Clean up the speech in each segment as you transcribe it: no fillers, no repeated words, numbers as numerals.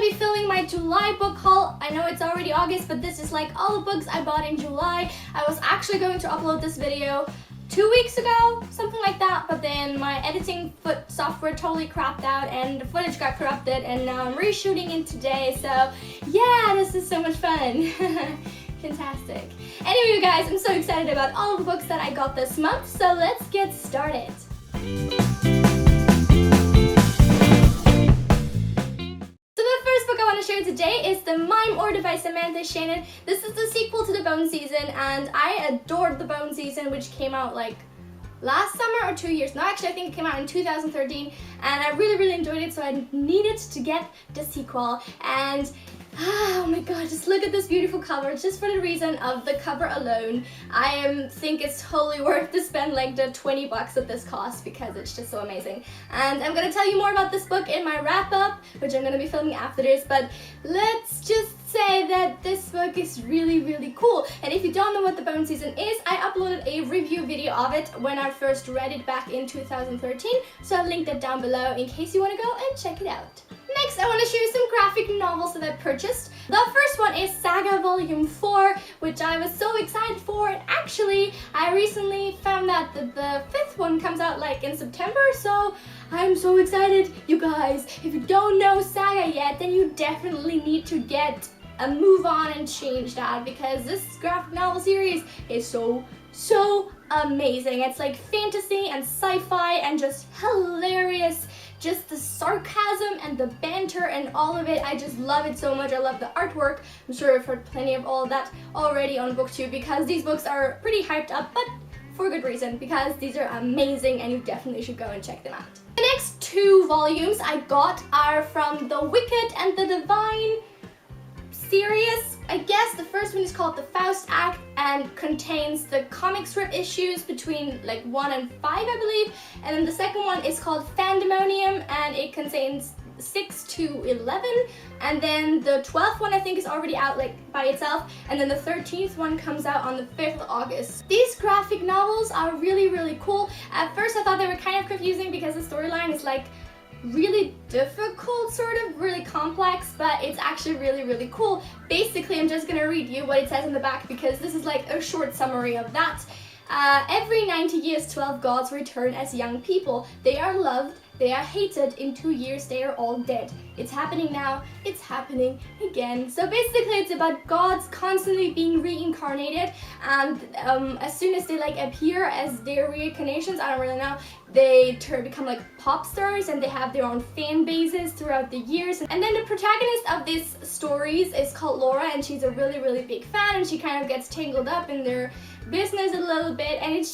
be filming my July book haul. I know it's already August, but this is like all the books I bought in July. I was actually going to upload this video 2 weeks ago, something like that, but then my editing software totally crapped out and the footage got corrupted, and now I'm reshooting it today, so yeah, this is so much fun. Fantastic. Anyway, you guys, I'm so excited about all the books that I got this month, so let's get started. Today is The Mime Order by Samantha Shannon. This is the sequel to The Bone Season, and I adored The Bone Season, which came out like last summer or 2 years. No, actually I think it came out in 2013, and I really enjoyed it, so I needed to get the sequel. And oh my god, just look at this beautiful cover. Just for the reason of the cover alone, I think it's totally worth to spend like the 20 bucks that this costs, because it's just so amazing. And I'm gonna tell you more about this book in my wrap-up, which I'm gonna be filming after this, but let's just say that this book is really cool. And if you don't know what The Bone Season is, I uploaded a review video of it when I first read it back in 2013, so I'll link that down below in case you want to go and check it out. Next, I want to show you some graphic novels that I purchased. The first one is Saga Volume 4, which I was so excited for, and actually I recently found out that the 5th one comes out like in September, so I'm so excited. You guys, if you don't know Saga yet, then you definitely need to get a move on and change that, because this graphic novel series is so amazing. It's like fantasy and sci-fi and just hilarious. Just the sarcasm and the banter and all of it, I just love it so much. I love the artwork. I'm sure I've heard plenty of all of that already on BookTube, because these books are pretty hyped up, but for good reason, because these are amazing and you definitely should go and check them out. The next 2 volumes I got are from the Wicked and the Divine series. I guess the first one is called The Faust Act and contains the comic strip issues between like 1 and 5, I believe, and then the second one is called Fandemonium and it contains 6 to 11, and then the 12th one I think is already out like by itself, and then the 13th one comes out on the 5th of August. These graphic novels are really cool. At first I thought they were kind of confusing because the storyline is like really difficult, sort of really complex, but it's actually really cool. Basically, I'm just gonna read you what it says in the back, because this is like a short summary of that. Every 90 years 12 gods return as young people. They are loved, they are hated, in 2 years they are all dead. It's happening now, it's happening again. So basically it's about gods constantly being reincarnated, and as soon as they like appear as their reincarnations, I don't really know, they become like pop stars and they have their own fan bases throughout the years. And then the protagonist of these stories is called Laura, and she's a really big fan, and she kind of gets tangled up in their business a little bit, and it's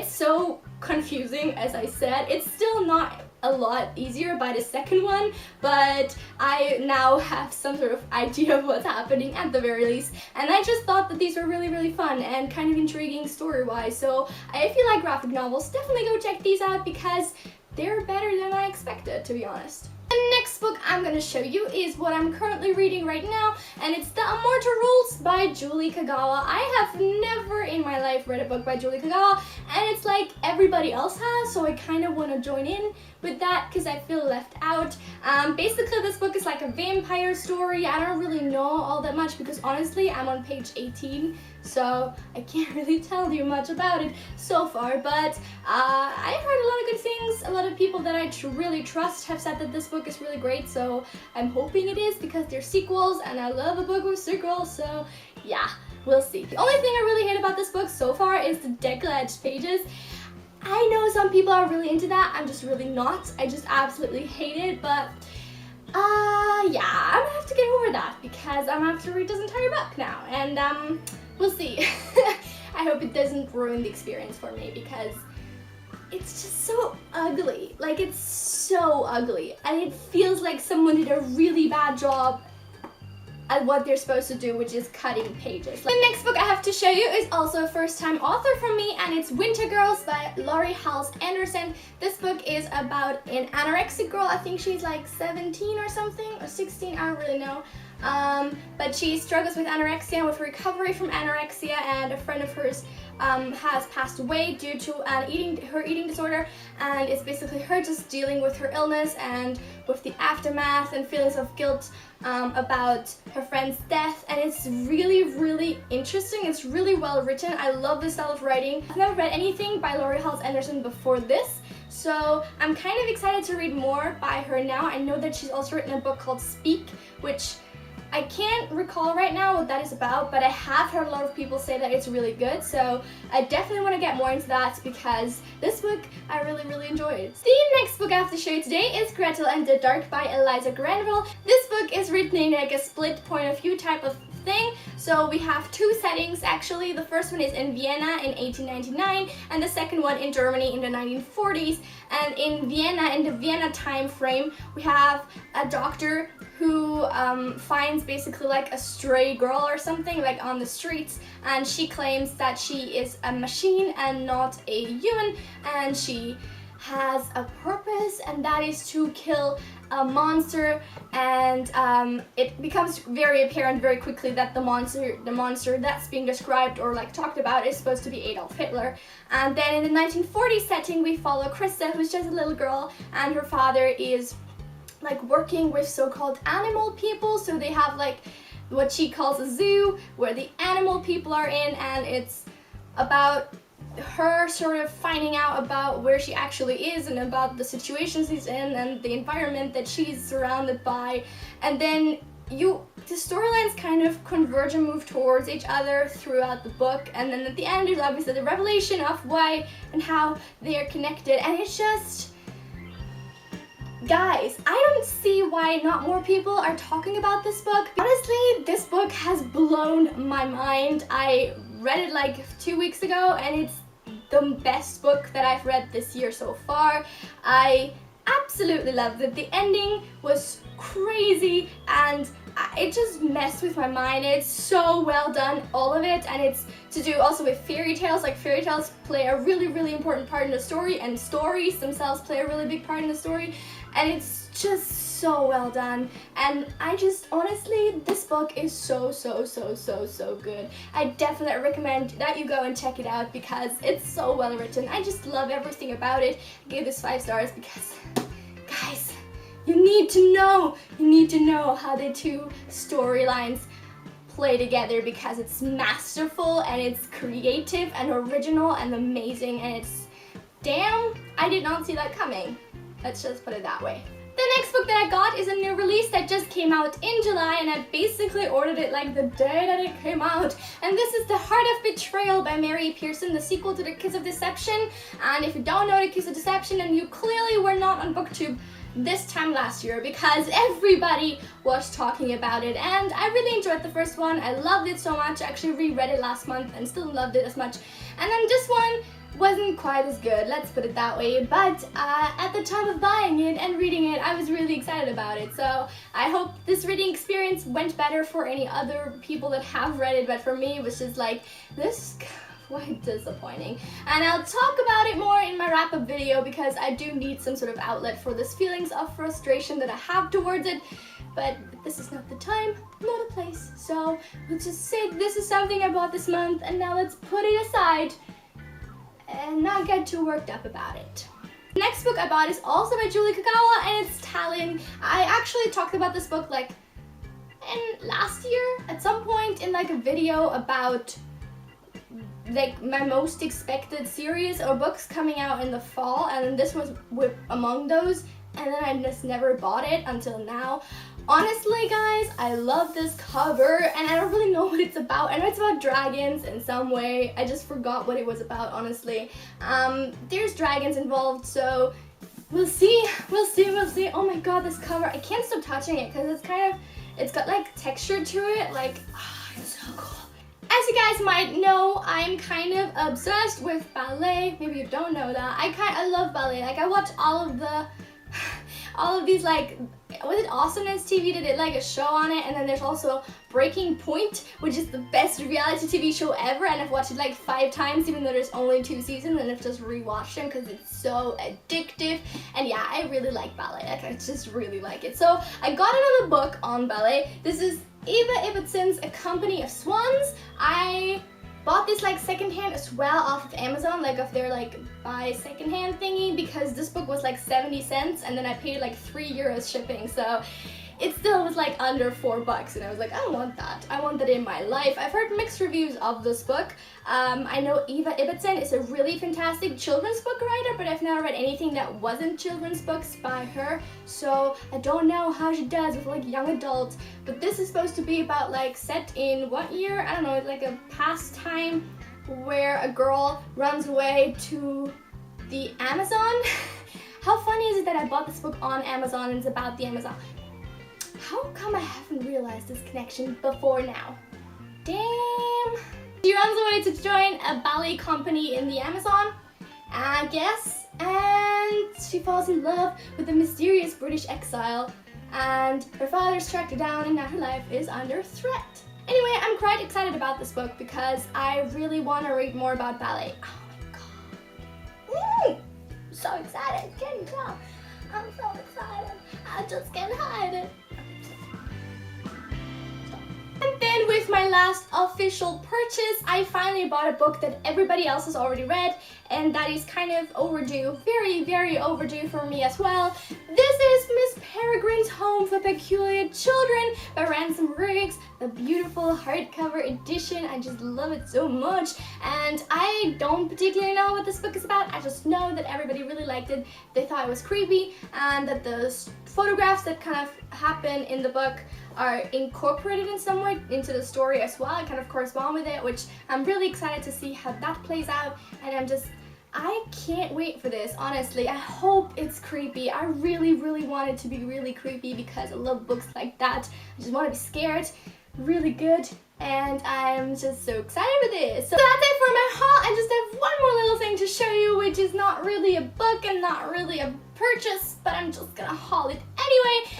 so confusing. As I said, it's still not a lot easier by the second one, but I now have some sort of idea of what's happening at the very least, and I just thought that these were really fun and kind of intriguing story-wise. So if you like graphic novels, definitely go check these out, because they're better than I expected, to be honest. The next book I'm going to show you is what I'm currently reading right now, and it's The Immortal Rules by Julie Kagawa. I have never in my life read a book by Julie Kagawa, and it's like everybody else has, so I kind of want to join in with that because I feel left out. Basically this book is like a vampire story. I don't really know all that much because honestly I'm on page 18, so I can't really tell you much about it so far, but I heard a lot of good things. A lot of people that I really trust have said that this book is really great, so I'm hoping it is, because they're sequels and I love a book with sequels, so yeah, we'll see. The only thing I really hate about this book so far is the decollaged pages. I know some people are really into that, I'm just really not. I just absolutely hate it, but yeah, I'm gonna have to get over that because I'm gonna have to read this entire book now, and we'll see. I hope it doesn't ruin the experience for me, because it's just so ugly. Like, it's so ugly, and it feels like someone did a really bad job at what they're supposed to do, which is cutting pages. The next book I have to show you is also a first-time author for me, and it's Winter Girls by Laurie Halse Anderson. This book is about an anorexic girl. I think she's like 17 or something, or 16, I don't really know. But she struggles with anorexia, with recovery from anorexia, and a friend of hers has passed away due to her eating disorder, and it's basically her just dealing with her illness and with the aftermath and feelings of guilt about her friend's death, and it's really interesting. It's really well written. I love this style of writing. I've never read anything by Laurie Halse Anderson before this, so I'm kind of excited to read more by her now. I know that she's also written a book called Speak, which I can't recall right now what that is about, but I have heard a lot of people say that it's really good, so I definitely want to get more into that because this book I really enjoyed. The next book I have to show you today is Gretel and the Dark by Eliza Granville. This book is written in like a split point of view type of thing, so we have two settings actually. The first one is in Vienna in 1899 and the second one in Germany in the 1940s. And in Vienna, in the Vienna time frame, we have a doctor who finds basically like a stray girl or something like on the streets, and she claims that she is a machine and not a human, and she has a purpose, and that is to kill a monster. And it becomes very apparent very quickly that the monster that's being described or like talked about is supposed to be Adolf Hitler. And then in the 1940s setting we follow Krista, who's just a little girl, and her father is like working with so-called animal people, so they have like what she calls a zoo where the animal people are in, and it's about her sort of finding out about where she actually is and about the situations she's in and the environment that she's surrounded by. And then the storylines kind of converge and move towards each other throughout the book, and then at the end there's obviously the revelation of why and how they are connected, and it's just, guys, I don't see why not more people are talking about this book. Honestly, this book has blown my mind. I read it like 2 weeks ago, and it's the best book that I've read this year so far. I absolutely loved it. The ending was crazy, and it just messed with my mind. It's so well done, all of it, and it's to do also with fairy tales. Like, fairy tales play a really important part in the story, and stories themselves play a really big part in the story, and it's just so well done. And I just, honestly, this book is so good. I definitely recommend that you go and check it out because it's so well written. I just love everything about it. I gave this 5 stars because, guys, you need to know how the two storylines play together, because it's masterful and it's creative and original and amazing, and it's, damn, I did not see that coming. Let's just put it that way. The next book that I got is a new release that just came out in July, and I basically ordered it like the day that it came out. And this is The Heart of Betrayal by Mary Pearson, the sequel to The Kiss of Deception. And if you don't know The Kiss of Deception, then you clearly were not on BookTube this time last year, because everybody was talking about it, and I really enjoyed the first one. I loved it so much. I actually reread it last month and still loved it as much. And then this one wasn't quite as good, let's put it that way, but at the time of buying it and reading it, I was really excited about it. So I hope this reading experience went better for any other people that have read it, but for me it was just like, this is quite disappointing. And I'll talk about it more in my wrap-up video, because I do need some sort of outlet for this feelings of frustration that I have towards it, but this is not the time, not a place. So let's just say this is something I bought this month, and now let's put it aside and not get too worked up about it. The next book I bought is also by Julie Kagawa, and it's Tallinn. I actually talked about this book like last year at some point in like a video about like my most expected series or books coming out in the fall, and this was among those, and then I just never bought it until now. Honestly, guys, I love this cover, and I don't really know what it's about. I know it's about dragons in some way. I just forgot what it was about, honestly. There's dragons involved, so we'll see. Oh my god, this cover, I can't stop touching it because it's got like texture to it, like, it's so cool. As you guys might know, I'm kind of obsessed with ballet. Maybe you don't know that. I love ballet. Like, I watch all of these, like, was it Awesomeness TV? They did like a show on it, and then there's also Breaking Point, which is the best reality TV show ever, and I've watched it like 5 times, even though there's only 2 seasons, and I've just rewatched them because it's so addictive. And yeah, I really like ballet. Like, I just really like it. So I got another book on ballet. This is Eva Ibbotson's A Company of Swans. I bought this like secondhand as well off of Amazon, like of their like buy secondhand thingy, because this book was like 70 cents, and then I paid like €3 shipping. So it still was like under $4 and I was like, I don't want that. I want that in my life. I've heard mixed reviews of this book. I know Eva Ibbotson is a really fantastic children's book writer, but I've never read anything that wasn't children's books by her, so I don't know how she does with like young adults. But this is supposed to be about like set in what year? I don't know, like a past time where a girl runs away to the Amazon. How funny is it that I bought this book on Amazon and it's about the Amazon? How come I haven't realized this connection before now? Damn. She runs away to join a ballet company in the Amazon, I guess, and she falls in love with a mysterious British exile, and her father's tracked her down and now her life is under threat. Anyway, I'm quite excited about this book because I really want to read more about ballet. Oh my god. I'm so excited. Can you tell? I'm so excited. I just can't hide it. And then with my last official purchase, I finally bought a book that everybody else has already read, and that is kind of overdue, very, very overdue for me as well. This is Miss Peregrine's Home for Peculiar Children by Ransom Riggs, the beautiful hardcover edition. I just love it so much, and I don't particularly know what this book is about. I just know that everybody really liked it. They thought it was creepy, and that the photographs that kind of happen in the book are incorporated in some way into the story as well and kind of correspond with it, which I'm really excited to see how that plays out, and I can't wait for this, honestly. I hope it's creepy. I really, really want it to be really creepy because I love books like that. I just want to be scared really good, and I'm just so excited for this. So that's it for my haul. I just have one more little thing to show you, which is not really a book and not really a purchase, but I'm just gonna haul it anyway.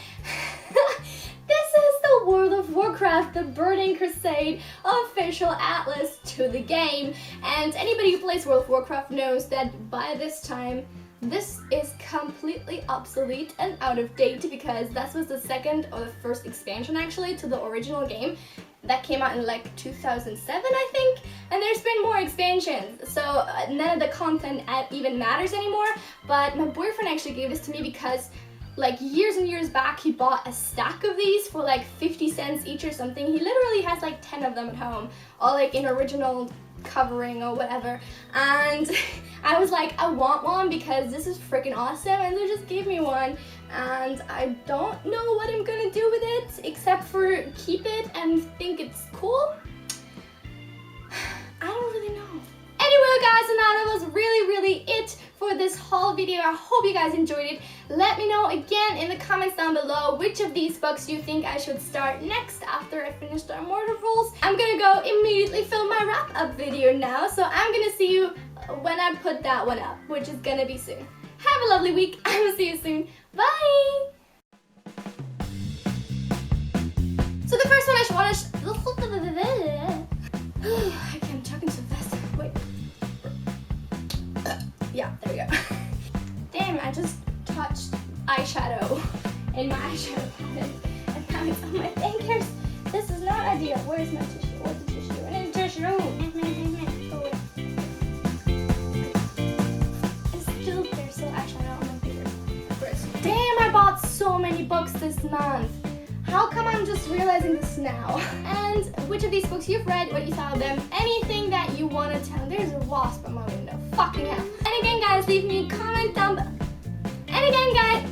This is the World of Warcraft, the Burning Crusade official atlas to the game. And anybody who plays World of Warcraft knows that by this time, this is completely obsolete and out of date because that was the second or the first expansion actually to the original game. That came out in like 2007, I think, and there's been more expansions, so none of the content even matters anymore. But my boyfriend actually gave this to me because like years and years back he bought a stack of these for like 50 cents each or something. He literally has like 10 of them at home, all like in original covering or whatever, and I was like, I want one because this is freaking awesome, and they just gave me one, and I don't know what I'm gonna do with it except for keep it and think it's cool. I don't really know. Anyway guys, and that was really it for this haul video. I hope you guys enjoyed it. Let me know again in the comments down below which of these books you think I should start next after I finish the Immortal Rules. I'm gonna go immediately film my wrap up video now, so I'm gonna see you when I put that one up, which is gonna be soon. Have a lovely week. I will see you soon. Bye! So the first one I want to I'm talking so fast. Wait. Yeah, there we go. Damn, I just touched eyeshadow in my eyeshadow palette, and now it's on my fingers. This is not ideal. Where's my tissue? Where's the tissue? I need a tissue. Oh, wait. There's still eyeshadow on my fingers. Damn, I bought so many books this month. How come I'm just realizing this now? And which of these books you've read, what you thought of them, anything that you want to tell. There's a wasp on my window. Fucking hell. And again, guys, leave me a comment down below. And again, guys,